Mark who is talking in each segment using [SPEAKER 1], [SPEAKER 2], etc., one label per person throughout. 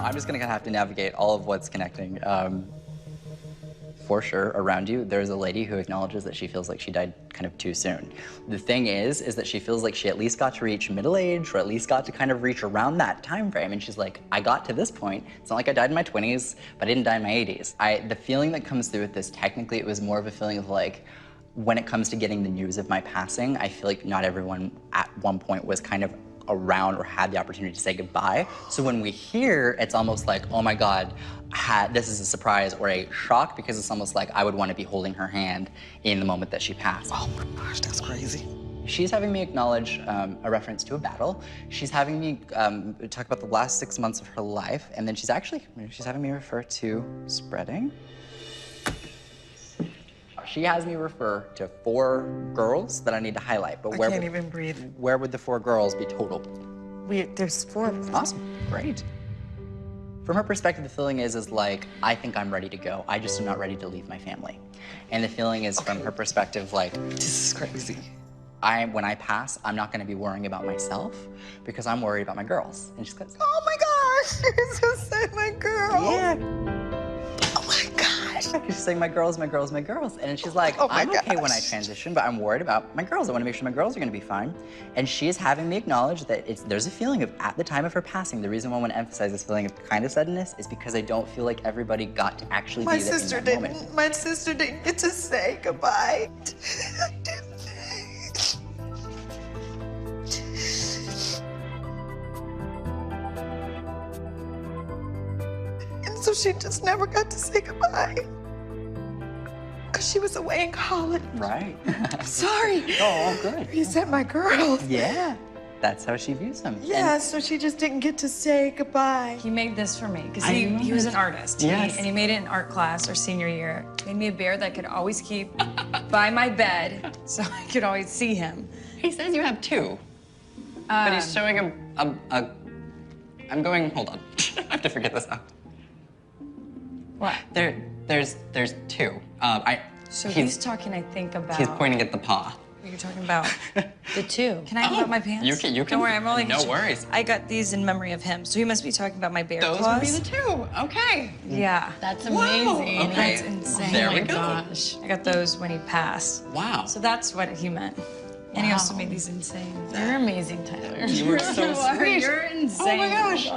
[SPEAKER 1] I'm just gonna have to navigate all of what's connecting. For sure, around you, there's a lady who acknowledges that she feels like she died kind of too soon. The thing is that she feels like she at least got to reach middle age, or at least got to kind of reach around that time frame. And she's like, I got to this point. It's not like I died in my 20s, but I didn't die in my 80s. The feeling that comes through with this, technically, it was more of a feeling of like, when it comes to getting the news of my passing, I feel like not everyone at one point was kind of around or had the opportunity to say goodbye. So when we hear, it's almost like, oh my God, this is a surprise or a shock, because it's almost like I would want to be holding her hand in the moment that she passed.
[SPEAKER 2] Oh my gosh, that's crazy.
[SPEAKER 1] She's having me acknowledge a reference to a battle. She's having me talk about the last 6 months of her life, and then she's having me refer to spreading. She has me refer to 4 girls that I need to highlight, but
[SPEAKER 2] I can't even breathe.
[SPEAKER 1] Where would the 4 girls be total?
[SPEAKER 2] There's 4 of them.
[SPEAKER 1] Awesome, great. From her perspective, the feeling is like, I think I'm ready to go. I just am not ready to leave my family. And the feeling is, from her perspective, like,
[SPEAKER 2] this is crazy.
[SPEAKER 1] When I pass, I'm not gonna be worrying about myself because I'm worried about my girls. And she goes,
[SPEAKER 2] Oh my gosh, you're so sad, my girl.
[SPEAKER 1] yeah.
[SPEAKER 2] Oh my gosh.
[SPEAKER 1] She's saying, my girls, my girls, my girls. And then she's like,
[SPEAKER 2] Oh my
[SPEAKER 1] I'm okay when I
[SPEAKER 2] gosh.
[SPEAKER 1] transition, but I'm worried about my girls. I wanna make sure my girls are gonna be fine. And she is having me acknowledge that there's a feeling of, at the time of her passing, the reason why I wanna emphasize this feeling of kind of suddenness is because I don't feel like everybody got to actually
[SPEAKER 2] My
[SPEAKER 1] be there
[SPEAKER 2] sister
[SPEAKER 1] in that moment.
[SPEAKER 2] My sister didn't get to say goodbye. I didn't. And so she just never got to say goodbye. Because she was away in college.
[SPEAKER 1] Right.
[SPEAKER 2] Sorry.
[SPEAKER 1] Oh, good.
[SPEAKER 2] You said my girl.
[SPEAKER 1] Yeah, that's how she views them.
[SPEAKER 2] Yeah, so she just didn't get to say goodbye.
[SPEAKER 3] He made this for me because he was an artist.
[SPEAKER 1] Yes.
[SPEAKER 3] And he made it in art class our senior year. Made me a bear that I could always keep by my bed so I could always see him.
[SPEAKER 1] He says you have 2, but he's showing I'm going, hold on. I have to forget this now.
[SPEAKER 3] What?
[SPEAKER 1] There's 2.
[SPEAKER 3] So he's talking, I think, about...
[SPEAKER 1] He's pointing at the paw.
[SPEAKER 3] What you're talking about. The 2. Can I pull out my pants?
[SPEAKER 1] You can.
[SPEAKER 3] Don't worry, I'm only...
[SPEAKER 1] No worries.
[SPEAKER 3] I got these in memory of him, so he must be talking about my bear
[SPEAKER 1] Those
[SPEAKER 3] claws.
[SPEAKER 1] would be the 2. Okay.
[SPEAKER 3] Yeah.
[SPEAKER 4] That's
[SPEAKER 1] Whoa,
[SPEAKER 4] amazing.
[SPEAKER 1] okay.
[SPEAKER 3] That's insane.
[SPEAKER 1] There we
[SPEAKER 4] Oh my
[SPEAKER 1] go.
[SPEAKER 4] gosh.
[SPEAKER 3] I got those when he passed.
[SPEAKER 1] Wow.
[SPEAKER 3] So that's what he meant. And he
[SPEAKER 4] Wow.
[SPEAKER 3] also made these insane.
[SPEAKER 4] You're amazing, Tyler.
[SPEAKER 1] You were so sweet.
[SPEAKER 3] You're insane.
[SPEAKER 1] Oh my gosh.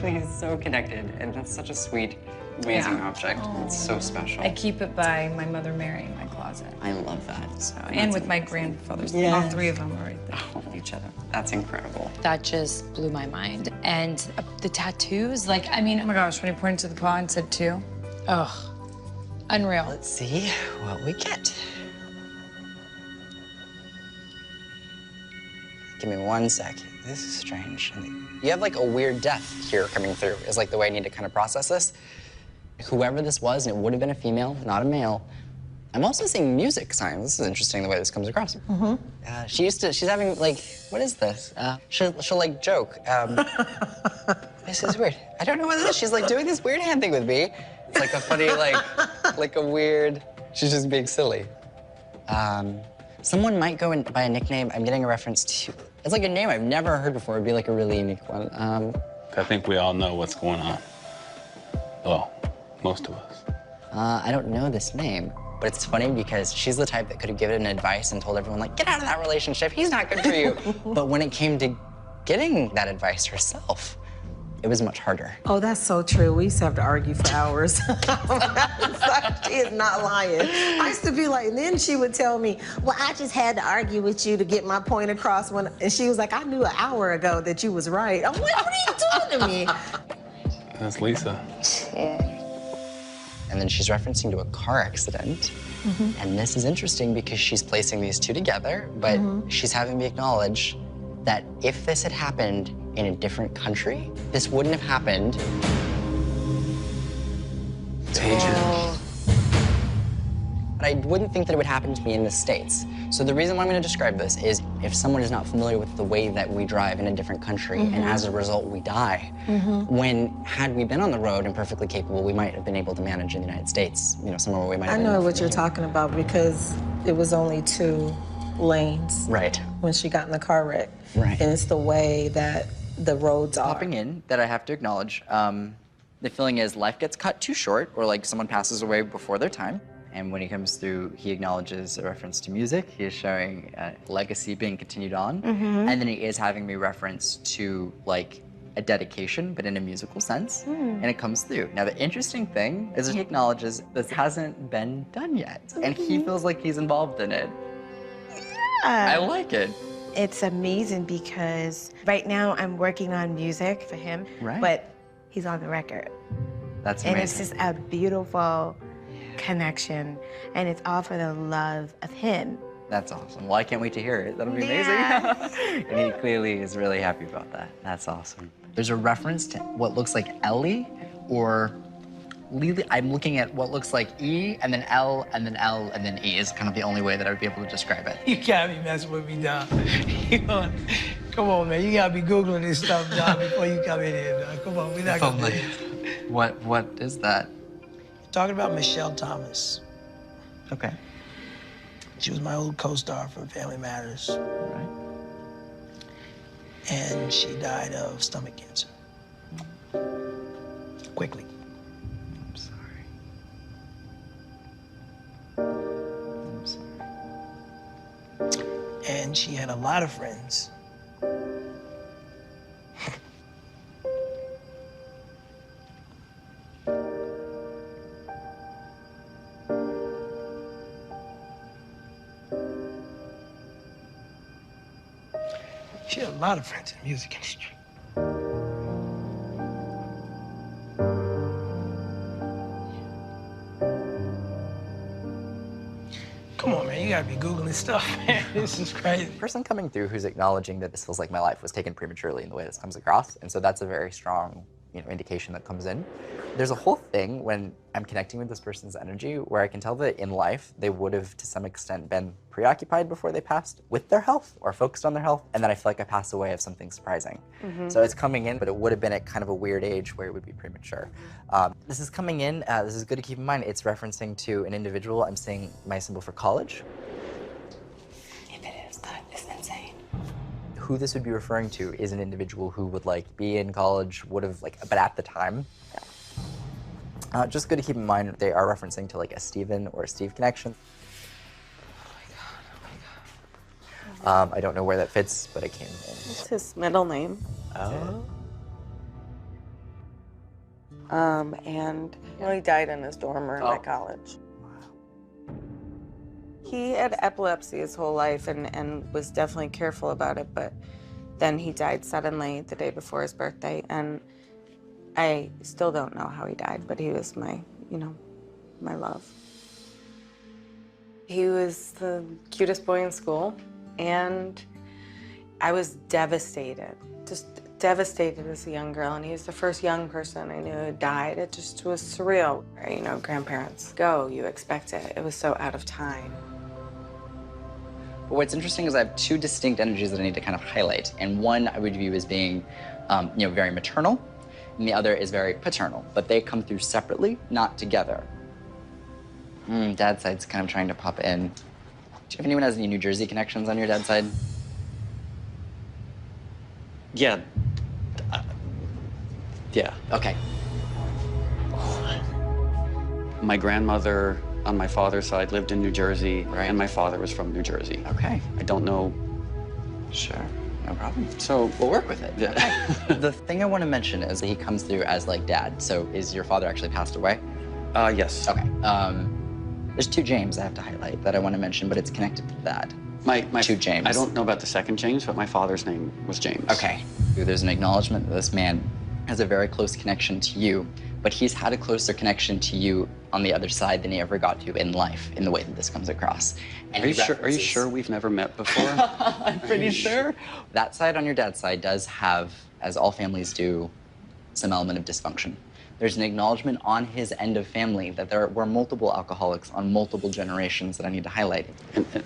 [SPEAKER 1] He's so connected, and that's such a sweet, amazing object. It's so special.
[SPEAKER 3] I keep it by my Mother Mary in my closet.
[SPEAKER 1] I love that.
[SPEAKER 3] So, and with my grandfathers.
[SPEAKER 2] Yes.
[SPEAKER 3] All 3 of them are right there with each other.
[SPEAKER 1] That's incredible.
[SPEAKER 4] That just blew my mind. And the tattoos, like, I mean,
[SPEAKER 3] Oh my gosh, when he pointed to the paw and said 2.
[SPEAKER 4] ugh, unreal.
[SPEAKER 1] Let's see what we get. Give me 1 sec. This is strange. You have like a weird death here coming through, is like the way I need to kind of process this. Whoever this was, and it would have been a female, not a male. I'm also seeing music signs. This is interesting the way this comes across. She's having like, what is this? She'll like joke. This is weird. I don't know what it is. She's like doing this weird hand thing with me. It's like a funny, like a weird, she's just being silly. Someone might go by a nickname. I'm getting a reference to, it's like a name I've never heard before. It'd be like a really unique one.
[SPEAKER 5] I think we all know what's going on. Well, most of us.
[SPEAKER 1] I don't know this name, but it's funny because she's the type that could have given advice and told everyone, like, get out of that relationship. He's not good for you. But when it came to getting that advice herself, it was much harder.
[SPEAKER 6] Oh, that's so true. We used to have to argue for hours. She is not lying. I used to be like, and then she would tell me, well, I just had to argue with you to get my point across. And she was like, I knew an hour ago that you was right. I'm like, what are you doing to me?
[SPEAKER 5] That's Lisa.
[SPEAKER 6] Yeah.
[SPEAKER 1] And then she's referencing to a car accident. And this is interesting because she's placing these 2 together, but she's having me acknowledge that if this had happened in a different country, this wouldn't have happened. But I wouldn't think that it would happen to me in the States. So the reason why I'm going to describe this is if someone is not familiar with the way that we drive in a different country, and as a result we die, had we been on the road and perfectly capable, we might have been able to manage in the United States, you know, somewhere where we might have
[SPEAKER 6] I
[SPEAKER 1] been
[SPEAKER 6] know what you're
[SPEAKER 1] familiar.
[SPEAKER 6] talking about because it was only 2 lanes
[SPEAKER 1] Right.
[SPEAKER 6] when she got in the car wreck.
[SPEAKER 1] Right.
[SPEAKER 6] And it's the way that the roads are.
[SPEAKER 1] Popping in that I have to acknowledge. The feeling is life gets cut too short, or like someone passes away before their time. And when he comes through, he acknowledges a reference to music. He is showing a legacy being continued on. And then he is having me reference to like a dedication, but in a musical sense. And it comes through. Now, the interesting thing is he acknowledges this hasn't been done yet. And he feels like he's involved in it. I like it.
[SPEAKER 7] It's amazing because right now I'm working on music for him,
[SPEAKER 1] Right.
[SPEAKER 7] but he's on the record.
[SPEAKER 1] That's
[SPEAKER 7] And
[SPEAKER 1] amazing.
[SPEAKER 7] it's just a beautiful connection, and it's all for the love of him.
[SPEAKER 1] That's awesome. Well, I can't wait to hear it. That'll be
[SPEAKER 7] Yeah.
[SPEAKER 1] amazing. And he clearly is really happy about that. That's awesome. There's a reference to what looks like Ellie or Lily. I'm looking at what looks like E and then L and then L and then E is kind of the only way that I would be able to describe it.
[SPEAKER 8] You can't be messing with me, Don. Come on, man. You gotta be Googling this stuff, Don, before you come in here, Don. Come on, we're not gonna do this.
[SPEAKER 1] What is that?
[SPEAKER 8] Talking about Michelle Thomas.
[SPEAKER 1] Okay.
[SPEAKER 8] She was my old co-star for Family Matters.
[SPEAKER 1] Right.
[SPEAKER 8] And she died of stomach cancer. Quickly.
[SPEAKER 1] I'm sorry. I'm sorry.
[SPEAKER 8] And she had a lot of friends. She had a lot of friends in the music industry. Come on, man, you gotta be Googling stuff, man. This is crazy.
[SPEAKER 1] The person coming through who's acknowledging that this feels like my life was taken prematurely in the way this comes across, and so that's a very strong, indication that comes in. There's a whole thing when I'm connecting with this person's energy where I can tell that in life they would have to some extent been preoccupied before they passed with their health or focused on their health, and then I feel like I passed away of something surprising. So it's coming in, but it would have been at kind of a weird age where it would be premature. This is coming in, this is good to keep in mind, it's referencing to an individual. I'm saying my symbol for college.
[SPEAKER 7] If it is, that is insane.
[SPEAKER 1] Who this would be referring to is an individual who would be in college, would have but at the time. Just good to keep in mind, they are referencing to a Steven or a Steve connection. I don't know where that fits, but it came in.
[SPEAKER 9] It's his middle name.
[SPEAKER 1] Oh.
[SPEAKER 9] And he died in his dorm room at college. He had epilepsy his whole life and was definitely careful about it, but then he died suddenly the day before his birthday, and I still don't know how he died, but he was my love. He was the cutest boy in school, and I was devastated, just devastated as a young girl, and he was the first young person I knew who died. It just was surreal. Grandparents go, you expect it. It was so out of time.
[SPEAKER 1] But what's interesting is I have two distinct energies that I need to kind of highlight, and one I would view as being, very maternal, and the other is very paternal, but they come through separately, not together. Dad's side's kind of trying to pop in. Do you know if anyone has any New Jersey connections on your dad's side?
[SPEAKER 10] Yeah. Yeah.
[SPEAKER 1] Okay.
[SPEAKER 10] My grandmother on my father's side lived in New Jersey, and my father was from New Jersey.
[SPEAKER 1] Okay.
[SPEAKER 10] I don't know.
[SPEAKER 1] Sure. No problem.
[SPEAKER 10] So
[SPEAKER 1] we'll work with it.
[SPEAKER 10] Yeah.
[SPEAKER 1] Okay. The thing I want to mention is that he comes through as dad. So is your father actually passed away?
[SPEAKER 10] Yes.
[SPEAKER 1] Okay. There's two James I have to highlight that I want to mention, but it's connected to that.
[SPEAKER 10] My
[SPEAKER 1] two James.
[SPEAKER 10] I don't know about the second James, but my father's name was James.
[SPEAKER 1] Okay. There's an acknowledgement that this man has a very close connection to you, but he's had a closer connection to you on the other side than he ever got to in life, in the way that this comes across. And
[SPEAKER 10] Are you sure we've never met before?
[SPEAKER 1] I'm pretty sure. That side on your dad's side does have, as all families do, some element of dysfunction. There's an acknowledgement on his end of family that there were multiple alcoholics on multiple generations that I need to highlight.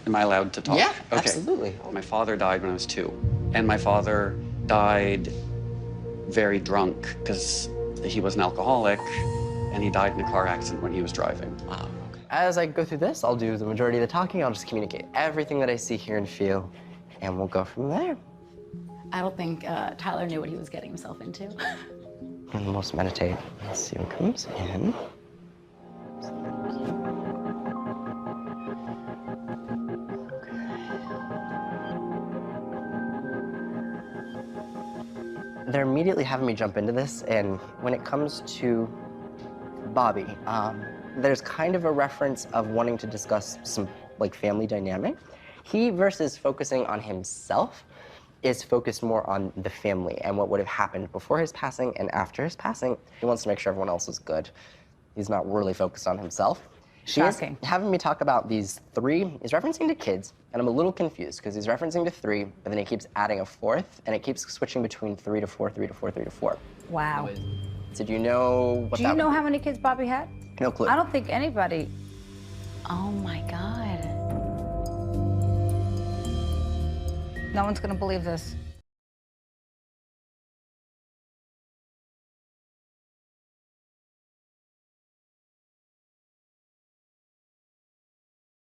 [SPEAKER 10] Am I allowed to talk?
[SPEAKER 1] Yeah,
[SPEAKER 10] okay.
[SPEAKER 1] absolutely.
[SPEAKER 10] My father died when I was 2, and my father died very drunk because he was an alcoholic, and he died in a car accident when he was driving.
[SPEAKER 1] Wow. Okay.
[SPEAKER 11] As I go through this, I'll do the majority of the talking. I'll just communicate everything that I see, hear, and feel, and we'll go from there.
[SPEAKER 12] I don't think Tyler knew what he was getting himself into.
[SPEAKER 11] And let's meditate. Let's see what comes in. They're immediately having me jump into this, and when it comes to Bobby, there's kind of a reference of wanting to discuss some like family dynamic. He, versus focusing on himself, is focused more on the family and what would have happened before his passing and after his passing. He wants to make sure everyone else is good. He's not really focused on himself. She's having me talk about these three. He's referencing to kids, and I'm a little confused because he's referencing to 3, but then he keeps adding a 4th, and it keeps switching between 3 to 4, 3 to 4, 3 to 4.
[SPEAKER 13] Wow.
[SPEAKER 11] So do you know what
[SPEAKER 13] Do you know how many kids Bobby had?
[SPEAKER 11] No clue.
[SPEAKER 13] I don't think anybody.
[SPEAKER 12] Oh my God.
[SPEAKER 13] No one's gonna believe this.